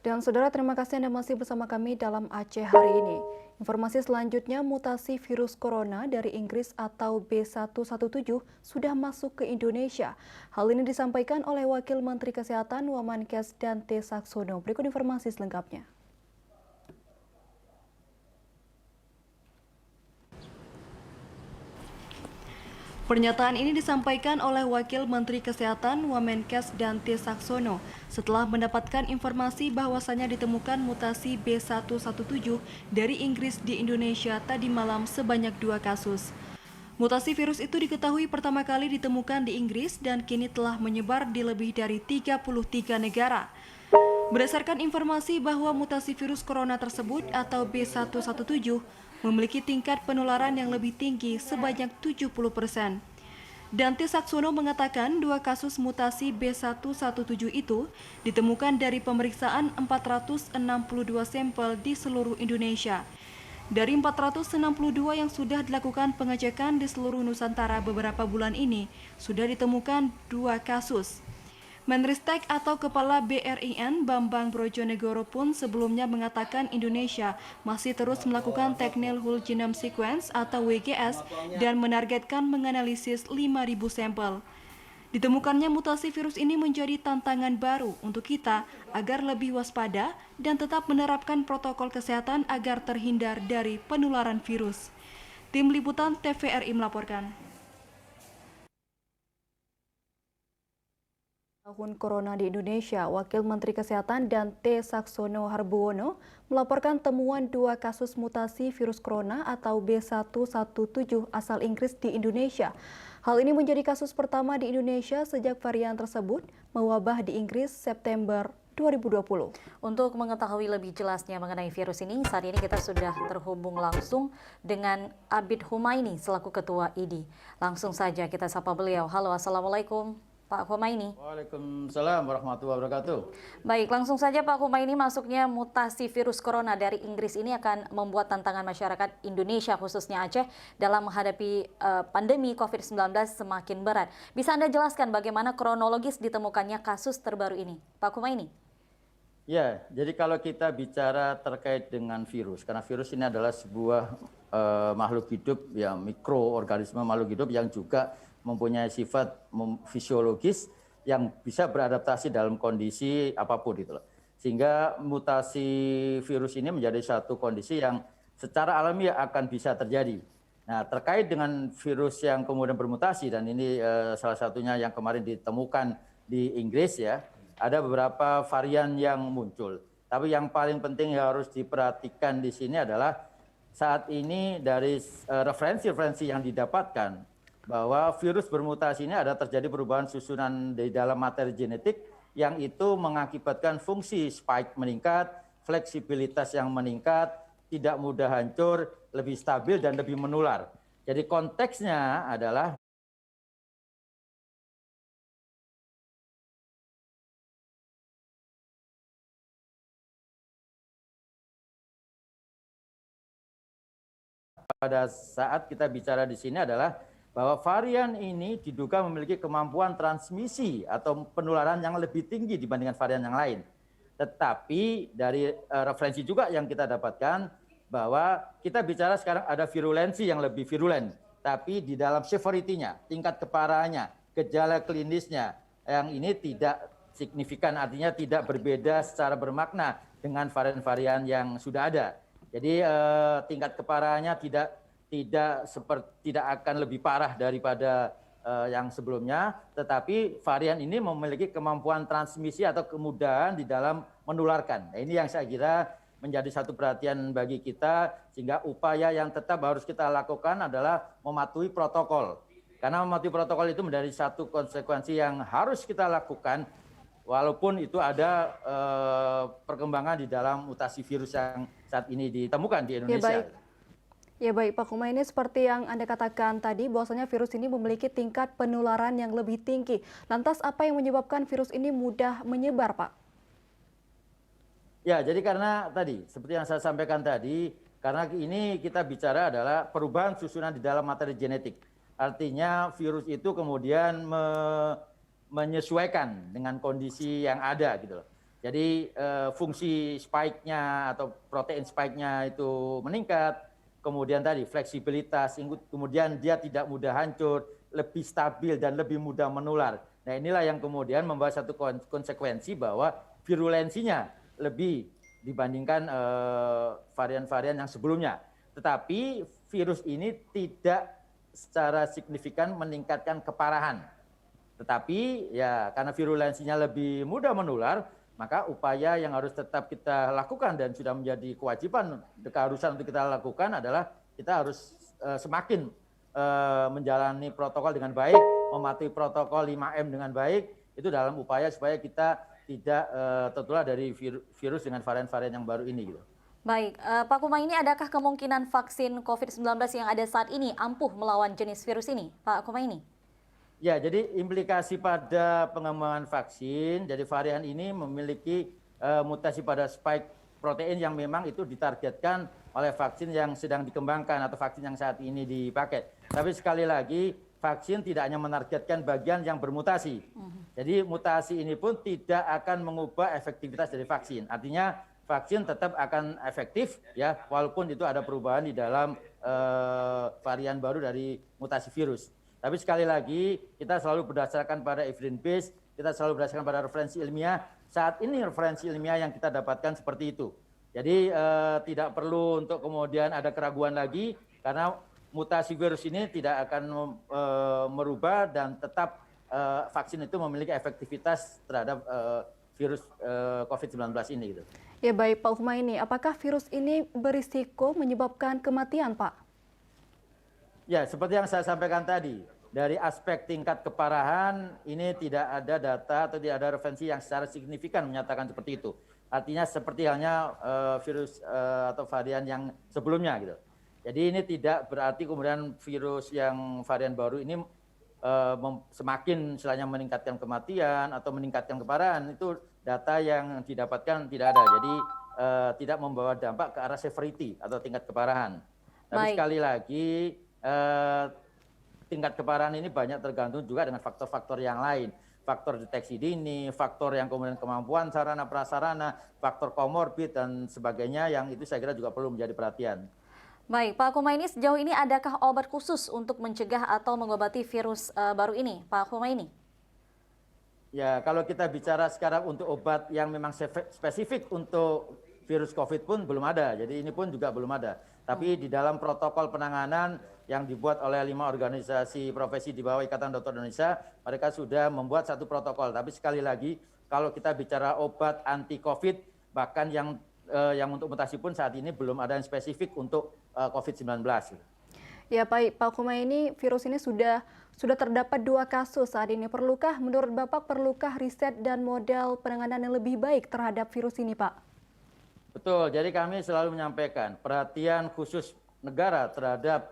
Dan saudara, terima kasih Anda masih bersama kami dalam Aceh hari ini. Informasi selanjutnya, mutasi virus corona dari Inggris atau B117 sudah masuk ke Indonesia. Hal ini disampaikan oleh Wakil Menteri Kesehatan Wamenkes Dante Saxono. Berikut informasi selengkapnya. Pernyataan ini disampaikan oleh Wakil Menteri Kesehatan Wamenkes Dante Saxono setelah mendapatkan informasi bahwasannya ditemukan mutasi B117 dari Inggris di Indonesia tadi malam sebanyak 2 kasus. Mutasi virus itu diketahui pertama kali ditemukan di Inggris dan kini telah menyebar di lebih dari 33 negara. Berdasarkan informasi bahwa mutasi virus corona tersebut atau B117 memiliki tingkat penularan yang lebih tinggi sebanyak 70%. Dante Saxono mengatakan 2 kasus mutasi B117 itu ditemukan dari pemeriksaan 462 sampel di seluruh Indonesia. Dari 462 yang sudah dilakukan pengecekan di seluruh Nusantara beberapa bulan ini, sudah ditemukan 2 kasus. Menristek atau Kepala BRIN Bambang Brojonegoro pun sebelumnya mengatakan Indonesia masih terus melakukan Technical Whole Genome Sequence atau WGS dan menargetkan menganalisis 5.000 sampel. Ditemukannya mutasi virus ini menjadi tantangan baru untuk kita agar lebih waspada dan tetap menerapkan protokol kesehatan agar terhindar dari penularan virus. Tim Liputan TVRI melaporkan. Tahun Corona di Indonesia, Wakil Menteri Kesehatan Dante Saxono Harbuwono melaporkan temuan 2 kasus mutasi virus corona atau B117 asal Inggris di Indonesia. Hal ini menjadi kasus pertama di Indonesia sejak varian tersebut mewabah di Inggris September 2020. Untuk mengetahui lebih jelasnya mengenai virus ini, saat ini kita sudah terhubung langsung dengan Abid Humaini selaku Ketua IDI. Langsung saja kita sapa beliau. Halo, Assalamualaikum. Pak Humaini. Waalaikumsalam warahmatullahi wabarakatuh. Baik, langsung saja Pak Humaini, masuknya mutasi virus corona dari Inggris ini akan membuat tantangan masyarakat Indonesia khususnya Aceh dalam menghadapi pandemi COVID-19 semakin berat. Bisa Anda jelaskan bagaimana kronologis ditemukannya kasus terbaru ini, Pak Humaini? Ya, jadi kalau kita bicara terkait dengan virus, karena virus ini adalah sebuah makhluk hidup, ya mikroorganisme makhluk hidup yang juga mempunyai sifat fisiologis yang bisa beradaptasi dalam kondisi apapun gitu loh. Sehingga mutasi virus ini menjadi satu kondisi yang secara alami akan bisa terjadi. Nah, terkait dengan virus yang kemudian bermutasi dan ini salah satunya yang kemarin ditemukan di Inggris ya, ada beberapa varian yang muncul. Tapi yang paling penting yang harus diperhatikan di sini adalah saat ini dari referensi-referensi yang didapatkan bahwa virus bermutasi ini ada terjadi perubahan susunan di dalam materi genetik yang itu mengakibatkan fungsi spike meningkat, fleksibilitas yang meningkat, tidak mudah hancur, lebih stabil dan lebih menular. Jadi konteksnya adalah pada saat kita bicara di sini adalah bahwa varian ini diduga memiliki kemampuan transmisi atau penularan yang lebih tinggi dibandingkan varian yang lain. Tetapi dari referensi juga yang kita dapatkan bahwa kita bicara sekarang ada virulensi yang lebih virulen, tapi di dalam severity-nya, tingkat keparahannya, gejala klinisnya yang ini tidak signifikan, artinya tidak berbeda secara bermakna dengan varian-varian yang sudah ada. Jadi tingkat keparahannya tidak akan lebih parah daripada yang sebelumnya, tetapi varian ini memiliki kemampuan transmisi atau kemudahan di dalam menularkan. Nah, ini yang saya kira menjadi satu perhatian bagi kita, sehingga upaya yang tetap harus kita lakukan adalah mematuhi protokol. Karena mematuhi protokol itu menjadi satu konsekuensi yang harus kita lakukan, walaupun itu ada perkembangan di dalam mutasi virus yang saat ini ditemukan di Indonesia. Ya baik Pak Humaini, seperti yang Anda katakan tadi bahwasanya virus ini memiliki tingkat penularan yang lebih tinggi. Lantas apa yang menyebabkan virus ini mudah menyebar, Pak? Ya, jadi karena tadi seperti yang saya sampaikan tadi, karena ini kita bicara adalah perubahan susunan di dalam materi genetik. Artinya virus itu kemudian menyesuaikan dengan kondisi yang ada gitu loh. Jadi fungsi spike-nya atau protein spike-nya itu meningkat, kemudian tadi fleksibilitas, kemudian dia tidak mudah hancur, lebih stabil dan lebih mudah menular. Nah inilah yang kemudian membawa satu konsekuensi bahwa virulensinya lebih dibandingkan varian-varian yang sebelumnya. Tetapi virus ini tidak secara signifikan meningkatkan keparahan. Tetapi ya karena virulensinya lebih mudah menular, maka upaya yang harus tetap kita lakukan dan sudah menjadi kewajiban, keharusan untuk kita lakukan adalah kita harus semakin menjalani protokol dengan baik, mematuhi protokol 5M dengan baik, itu dalam upaya supaya kita tidak tertular dari virus dengan varian-varian yang baru ini gitu. Baik, Pak Kumaini, adakah kemungkinan vaksin COVID-19 yang ada saat ini ampuh melawan jenis virus ini, Pak Kumaini? Ya, jadi implikasi pada pengembangan vaksin, jadi varian ini memiliki mutasi pada spike protein yang memang itu ditargetkan oleh vaksin yang sedang dikembangkan atau vaksin yang saat ini dipakai. Tapi sekali lagi, vaksin tidak hanya menargetkan bagian yang bermutasi. Jadi mutasi ini pun tidak akan mengubah efektivitas dari vaksin. Artinya vaksin tetap akan efektif ya, walaupun itu ada perubahan di dalam varian baru dari mutasi virus. Tapi sekali lagi kita selalu berdasarkan pada evidence base, kita selalu berdasarkan pada referensi ilmiah. Saat ini referensi ilmiah yang kita dapatkan seperti itu. Jadi tidak perlu untuk kemudian ada keraguan lagi karena mutasi virus ini tidak akan merubah dan tetap vaksin itu memiliki efektivitas terhadap virus COVID-19 ini gitu. Ya baik Pak Kumaini, apakah virus ini berisiko menyebabkan kematian Pak? Ya, seperti yang saya sampaikan tadi, dari aspek tingkat keparahan ini tidak ada data atau tidak ada referensi yang secara signifikan menyatakan seperti itu. Artinya seperti halnya virus atau varian yang sebelumnya gitu. Jadi ini tidak berarti kemudian virus yang varian baru ini semakin istilahnya meningkatkan kematian atau meningkatkan keparahan. Itu data yang didapatkan tidak ada. Jadi tidak membawa dampak ke arah severity atau tingkat keparahan. Tapi sekali lagi tingkat keparahan ini banyak tergantung juga dengan faktor-faktor yang lain. Faktor deteksi dini, faktor yang kemudian kemampuan sarana prasarana, faktor komorbid dan sebagainya yang itu saya kira juga perlu menjadi perhatian. Baik, Pak Kumaini, sejauh ini adakah obat khusus untuk mencegah atau mengobati virus baru ini, Pak Kumaini? Ya, kalau kita bicara sekarang untuk obat yang memang spesifik untuk virus COVID pun belum ada. Jadi ini pun juga belum ada. Tapi di dalam protokol penanganan yang dibuat oleh 5 organisasi profesi di bawah Ikatan Dokter Indonesia, mereka sudah membuat satu protokol. Tapi sekali lagi, kalau kita bicara obat anti COVID, bahkan yang untuk mutasi pun saat ini belum ada yang spesifik untuk COVID-19. Ya Pak Kumaini, virus ini sudah terdapat 2 kasus saat ini. Menurut Bapak, perlukah riset dan model penanganan yang lebih baik terhadap virus ini, Pak? Betul, jadi kami selalu menyampaikan perhatian khusus negara terhadap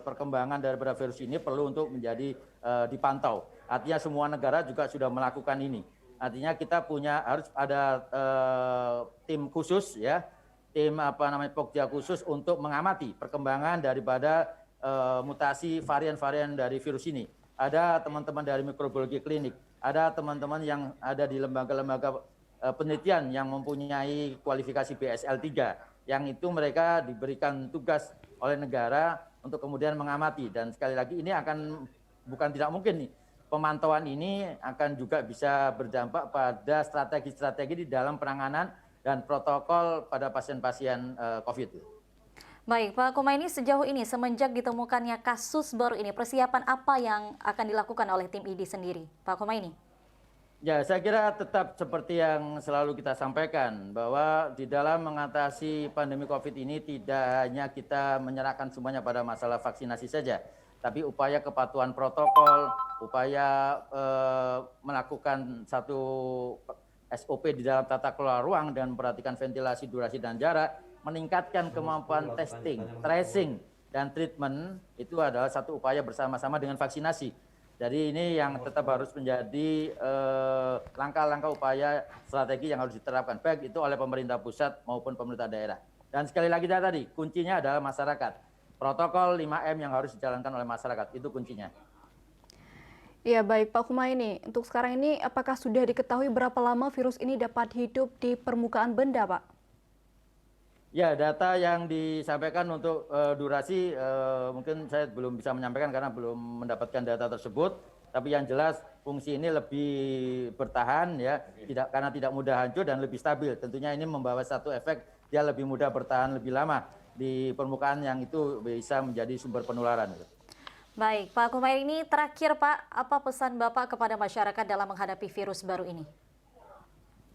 perkembangan daripada virus ini perlu untuk menjadi dipantau. Artinya semua negara juga sudah melakukan ini. Artinya kita harus ada tim khusus ya, tim Pokja khusus untuk mengamati perkembangan daripada mutasi varian-varian dari virus ini. Ada teman-teman dari mikrobiologi klinik, ada teman-teman yang ada di lembaga-lembaga penelitian yang mempunyai kualifikasi BSL 3 yang itu mereka diberikan tugas oleh negara untuk kemudian mengamati dan sekali lagi ini akan bukan tidak mungkin nih pemantauan ini akan juga bisa berdampak pada strategi-strategi di dalam penanganan dan protokol pada pasien-pasien COVID. Baik, Pak Kumaini, sejauh ini semenjak ditemukannya kasus baru ini, persiapan apa yang akan dilakukan oleh tim ID sendiri, Pak Kumaini? Ya, saya kira tetap seperti yang selalu kita sampaikan, bahwa di dalam mengatasi pandemi COVID ini tidak hanya kita menyerahkan semuanya pada masalah vaksinasi saja, tapi upaya kepatuhan protokol, upaya melakukan satu SOP di dalam tata kelola ruang dan memperhatikan ventilasi, durasi, dan jarak, meningkatkan kemampuan testing, tracing, dan treatment, itu adalah satu upaya bersama-sama dengan vaksinasi. Jadi ini yang tetap harus menjadi langkah-langkah upaya strategi yang harus diterapkan, baik itu oleh pemerintah pusat maupun pemerintah daerah. Dan sekali lagi tadi, kuncinya adalah masyarakat. Protokol 5M yang harus dijalankan oleh masyarakat, itu kuncinya. Ya baik Pak Kumaini, untuk sekarang ini apakah sudah diketahui berapa lama virus ini dapat hidup di permukaan benda Pak? Ya, data yang disampaikan untuk durasi mungkin saya belum bisa menyampaikan karena belum mendapatkan data tersebut. Tapi yang jelas fungsi ini lebih bertahan ya, karena tidak mudah hancur dan lebih stabil. Tentunya ini membawa satu efek dia lebih mudah bertahan lebih lama di permukaan yang itu bisa menjadi sumber penularan. Baik, Pak Kumaini, ini terakhir Pak, apa pesan Bapak kepada masyarakat dalam menghadapi virus baru ini?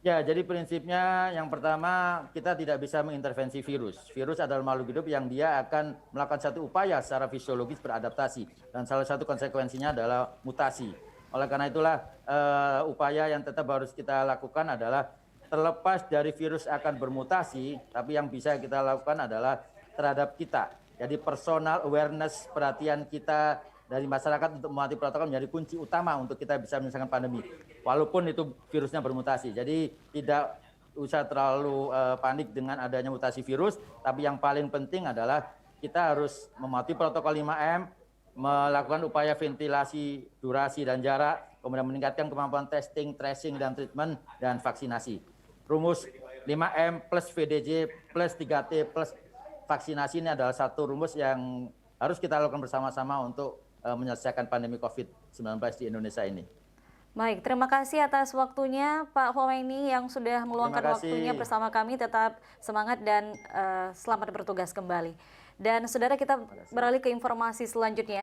Ya, jadi prinsipnya yang pertama kita tidak bisa mengintervensi virus. Virus adalah makhluk hidup yang dia akan melakukan satu upaya secara fisiologis beradaptasi. Dan salah satu konsekuensinya adalah mutasi. Oleh karena itulah upaya yang tetap harus kita lakukan adalah terlepas dari virus akan bermutasi, tapi yang bisa kita lakukan adalah terhadap kita. Jadi personal awareness, perhatian kita dari masyarakat untuk mematuhi protokol menjadi kunci utama untuk kita bisa menyelesaikan pandemi. Walaupun itu virusnya bermutasi. Jadi tidak usah terlalu panik dengan adanya mutasi virus, tapi yang paling penting adalah kita harus mematuhi protokol 5M, melakukan upaya ventilasi, durasi dan jarak, kemudian meningkatkan kemampuan testing, tracing dan treatment dan vaksinasi. Rumus 5M plus VDJ plus 3T plus vaksinasi ini adalah satu rumus yang harus kita lakukan bersama-sama untuk menyelesaikan pandemi COVID-19 di Indonesia ini. Baik, terima kasih atas waktunya Pak Kumaini yang sudah meluangkan waktunya bersama kami. Tetap semangat dan selamat bertugas kembali. Dan saudara, kita beralih ke informasi selanjutnya.